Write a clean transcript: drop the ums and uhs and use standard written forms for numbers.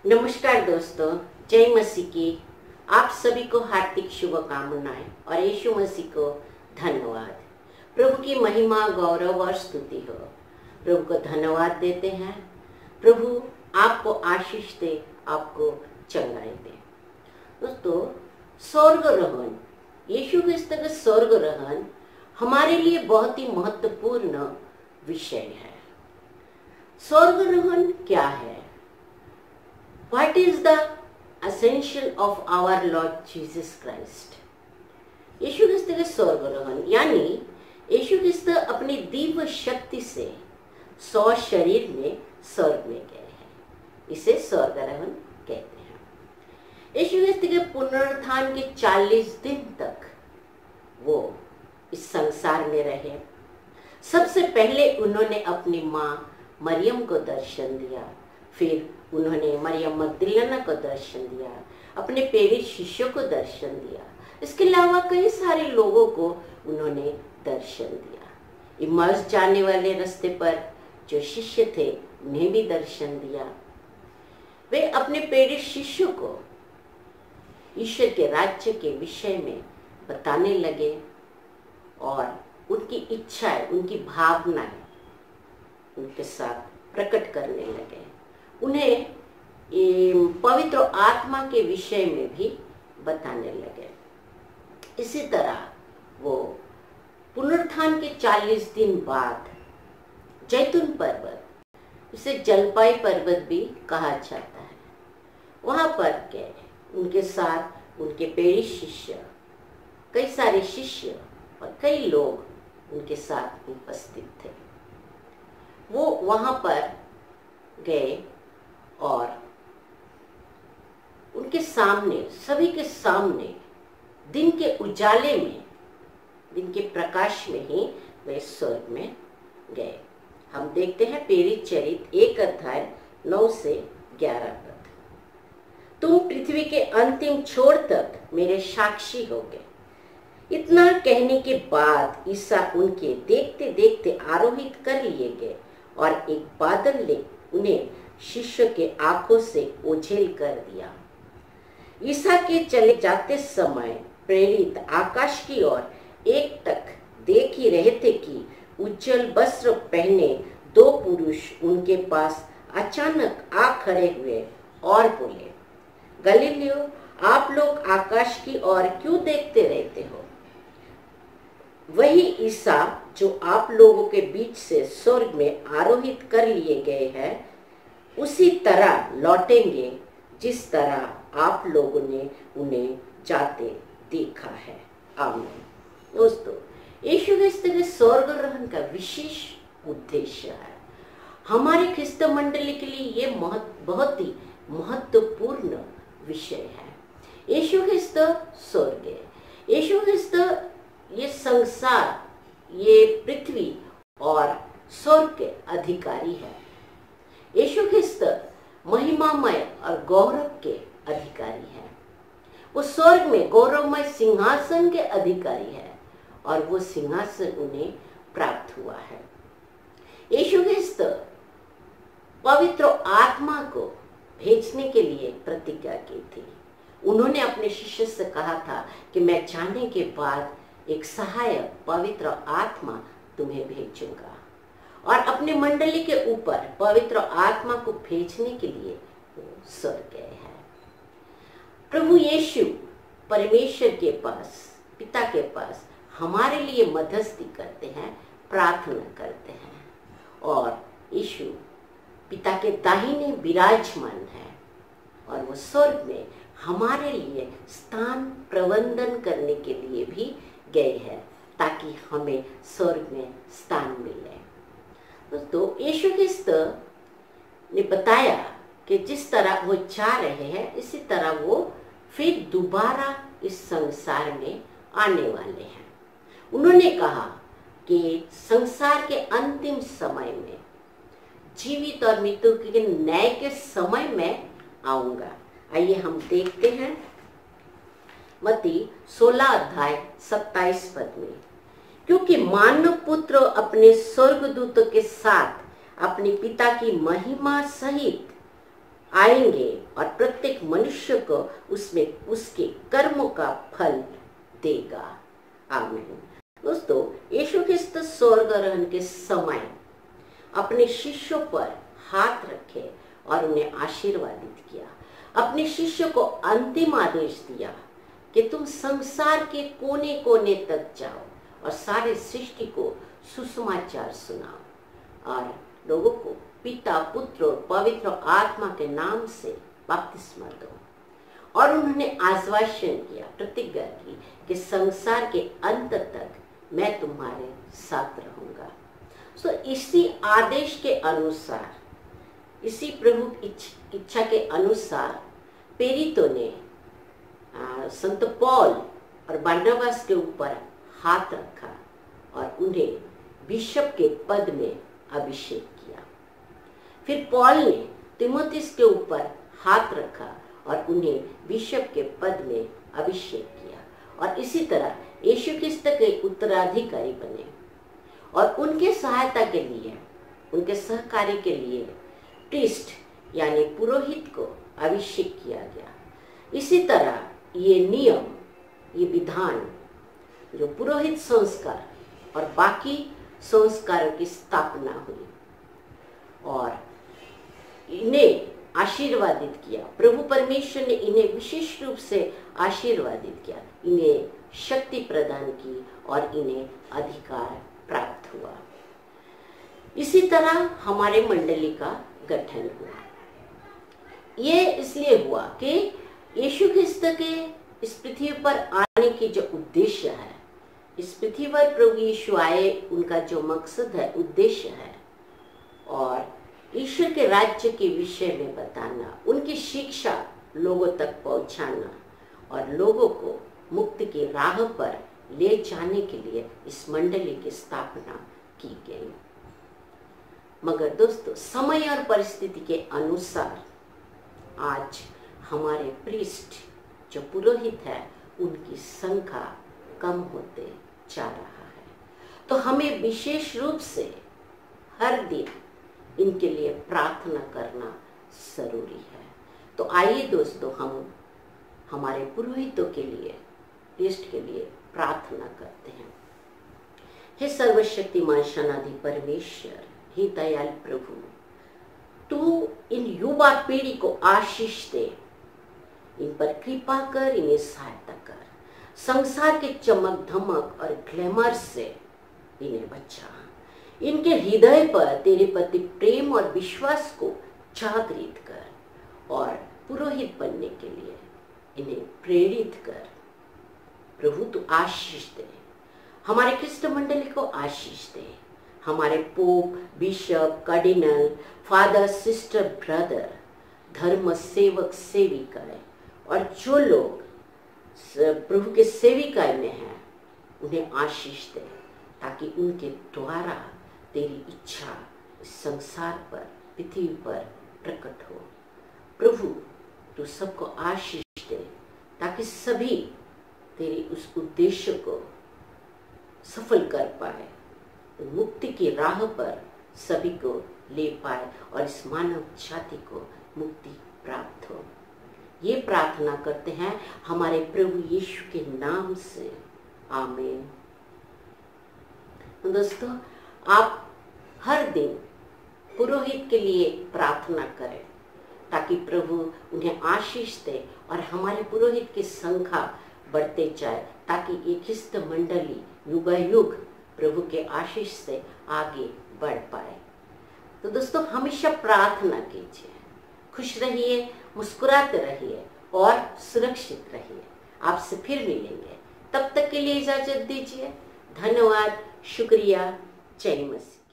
नमस्कार दोस्तों, जय मसीह की आप सभी को हार्दिक शुभकामनाएं और यीशु मसीह को धन्यवाद। प्रभु की महिमा, गौरव और स्तुति हो। प्रभु को धन्यवाद देते हैं। प्रभु आपको आशीष दे, आपको चंगाई दे। दोस्तों, स्वर्गारोहण, यीशु क्रिस्त का स्वर्गारोहण हमारे लिए बहुत ही महत्वपूर्ण विषय है। स्वर्गारोहण क्या है? What is the ascension of our Lord Jesus Christ? यीशु क्रिस्त के स्वर्गारोहण यानी यीशु क्रिस्त अपनी दिव्य शक्ति से सौ शरीर में स्वर्ग में गए हैं। इसे स्वर्गारोहण कहते हैं। यीशु क्रिस्त के पुनरुत्थान के 40 दिन तक वो इस संसार में रहे। सबसे पहले उन्होंने अपनी माँ मरियम को दर्शन दिया, फिर उन्होंने मरियम मगदलीना को दर्शन दिया, अपने प्रेरित शिष्यों को दर्शन दिया। इसके अलावा कई सारे लोगों को उन्होंने दर्शन दिया। इम्माउस जाने वाले रास्ते पर जो शिष्य थे उन्हें भी दर्शन दिया। वे अपने प्रेरित शिष्यों को ईश्वर के राज्य के विषय में बताने लगे और उनकी इच्छाएं, उनकी भावनाएं उनके साथ प्रकट करने लगे। उन्हें पवित्र आत्मा के विषय में भी बताने लगे। इसी तरह वो पुनरुत्थान के 40 दिन बाद जैतून पर्वत, इसे जलपाई पर्वत भी कहा जाता है, वहां पर गए। उनके साथ उनके प्रेरित शिष्य, कई सारे शिष्य और कई लोग उनके साथ उपस्थित थे। वो वहां पर गए और उनके सामने, सभी के सामने दिन के उजाले में, दिन के प्रकाश में ही वे स्वर्ग में गए। हम देखते हैं प्रेरित चरित्र 1 अध्याय 9 से 11 पद। तुम पृथ्वी के अंतिम छोर तक मेरे साक्षी होगे। इतना कहने के बाद ईसा उनके देखते देखते आरोहित कर लिए गए और एक बादल ने उन्हें शिष्य के आंखों से ओझेल कर दिया। ईसा के चले जाते समय प्रेरित आकाश की ओर एकटक देख ही रहे थे कि उज्जवल वस्त्र पहने 2 पुरुष उनके पास अचानक आ खड़े हुए और बोले, गलीलियो, आप लोग आकाश की ओर क्यों देखते रहते हो? वही ईसा जो आप लोगों के बीच से स्वर्ग में आरोहित कर लिए गए हैं, उसी तरह लौटेंगे जिस तरह आप लोगों ने उन्हें जाते देखा है। आमीन। दोस्तों, यीशु क्रिस्त के स्वर्गारोहण का विशेष उद्देश्य है। हमारे ख्रिस्त मंडली के लिए ये बहुत ही महत्वपूर्ण विषय है। यीशु क्रिस्त स्वर्ग है। यीशु क्रिस्त ये संसार, ये पृथ्वी और स्वर्ग के अधिकारी है। यीशु क्रिस्त महिमामय और गौरव के अधिकारी है। वो स्वर्ग में गौरवमय सिंहासन के अधिकारी है और वो सिंहासन उन्हें प्राप्त हुआ है। यीशु क्रिस्त पवित्र आत्मा को भेजने के लिए प्रतिज्ञा की थी। उन्होंने अपने शिष्य से कहा था कि मैं जाने के बाद एक सहायक पवित्र आत्मा तुम्हें भेजूंगा, और अपने मंडली के ऊपर पवित्र आत्मा को भेजने के लिए वो स्वर्ग गए हैं। प्रभु यीशु परमेश्वर के पास, पिता के पास हमारे लिए मध्यस्थी करते हैं, प्रार्थना करते हैं, और यीशु पिता के दाहिने विराजमान है और वो स्वर्ग में हमारे लिए स्थान प्रबंधन करने के लिए भी गए हैं ताकि हमें स्वर्ग में स्थान मिले। दोस्तों, यीशु क्रिस्त ने बताया कि जिस तरह वो जा रहे हैं, इसी तरह वो फिर दोबारा इस संसार में आने वाले हैं। उन्होंने कहा कि संसार के अंतिम समय में, जीवित और मृत्यु के न्याय के समय में आऊंगा। आइए हम देखते हैं मत्ती 16 अध्याय 27 पद में, क्योंकि मानव पुत्र अपने स्वर्गदूतों के साथ अपने पिता की महिमा सहित आएंगे और प्रत्येक मनुष्य को उसमें उसके कर्मों का फल देगा। आमीन। दोस्तों, यीशु ख्रिस्त स्वर्गारोहण के समय अपने शिष्यों पर हाथ रखे और उन्हें आशीर्वादित किया। अपने शिष्यों को अंतिम आदेश दिया कि तुम संसार के कोने कोने तक जाओ और सारे सृष्टि को सुसमाचार सुनाओ और लोगों को पिता, पुत्र और पवित्र आत्मा के नाम से बपतिस्मा दो। और उन्होंने आश्वासन किया, प्रतिज्ञा की कि संसार के अंत तक मैं तुम्हारे साथ रहूंगा। सो इसी आदेश के अनुसार, इसी प्रभु इच्छा के अनुसार प्रेरितों ने संत पौल और बरनबास के ऊपर हाथ रखा और उन्हें बिशप के पद में अभिषेक किया। फिर पौल ने तीमुथियुस के ऊपर हाथ रखा और उन्हें बिशप के पद में अभिषेक किया और इसी तरह यीशु ख्रिस्त के उत्तराधिकारी बने। और उनके सहायता के लिए, उनके सहकारी के लिए प्रीस्ट यानी पुरोहित को अभिषेक किया गया। इसी तरह ये नियम, ये विधान, जो पुरोहित संस्कार और बाकी संस्कारों की स्थापना हुई और इन्हें आशीर्वादित किया। प्रभु परमेश्वर ने इन्हें विशेष रूप से आशीर्वादित किया, इन्हें शक्ति प्रदान की और इन्हें अधिकार प्राप्त हुआ। इसी तरह हमारे मंडली का गठन हुआ। ये इसलिए हुआ कि यीशु ख्रिस्त के इस पृथ्वी पर आने की जो उद्देश्य है, इस पृथ्वी पर प्रभु यीशु आए, उनका जो मकसद है, उद्देश्य है, और ईश्वर के राज्य के विषय में बताना, उनकी शिक्षा लोगों तक पहुंचाना और लोगों को मुक्ति की राह पर ले जाने के लिए इस मंडली की स्थापना की गई। मगर दोस्तों, समय और परिस्थिति के अनुसार आज हमारे प्रीस्ट जो पुरोहित है, उनकी संख्या कम होते जा रहा है। तो हमें विशेष रूप से हर दिन इनके लिए प्रार्थना करना जरूरी है। तो आइए दोस्तों, हम हमारे पुरोहितों के लिए, प्रीस्ट के लिए प्रार्थना करते हैं। हे सर्वशक्तिमान शनाधि परमेश्वर, हे दयाल प्रभु, तू इन युवा पीढ़ी को आशीष दे, इन पर कृपा कर, इन्हें सहायता कर, संसार के चमक धमक और ग्लैमर से इन्हें बचा, इनके हृदय पर तेरे प्रति प्रेम और विश्वास को जागृत कर और पुरोहित बनने के लिए इन्हें प्रेरित कर। प्रभु तू आशीष दे, हमारे ख्रिस्ट मंडली को आशीष दे, हमारे pope, bishop, cardinal, father, sister, brother, धर्म सेवक, सेविकाएं और जो लोग प्रभु के सेविकाएं में हैं, उन्हें आशीष दे, ताकि उनके द्वारा तेरी इच्छा इस संसार पर, पृथ्वी पर प्रकट हो। प्रभु तू सबको आशीष दे, ताकि सभी तेरे उस उद्देश्य को सफल कर पाए, मुक्ति की राह पर सभी को ले पाए और इस मानव जाति को मुक्ति प्राप्त हो। ये प्रार्थना करते हैं हमारे प्रभु यीशु के नाम से, आमीन। दोस्तों, आप हर दिन पुरोहित के लिए प्रार्थना करें, ताकि प्रभु उन्हें आशीष दे और हमारे पुरोहित की संख्या बढ़ते जाए, ताकि ये ख्रिस्त मंडली युगायुग प्रभु के आशीष से आगे बढ़ पाए। तो दोस्तों, हमेशा प्रार्थना कीजिए, खुश रहिए, मुस्कुराते रहिए और सुरक्षित रहिए। आपसे फिर मिलेंगे, तब तक के लिए इजाजत दीजिए। धन्यवाद, शुक्रिया, जय मसीह।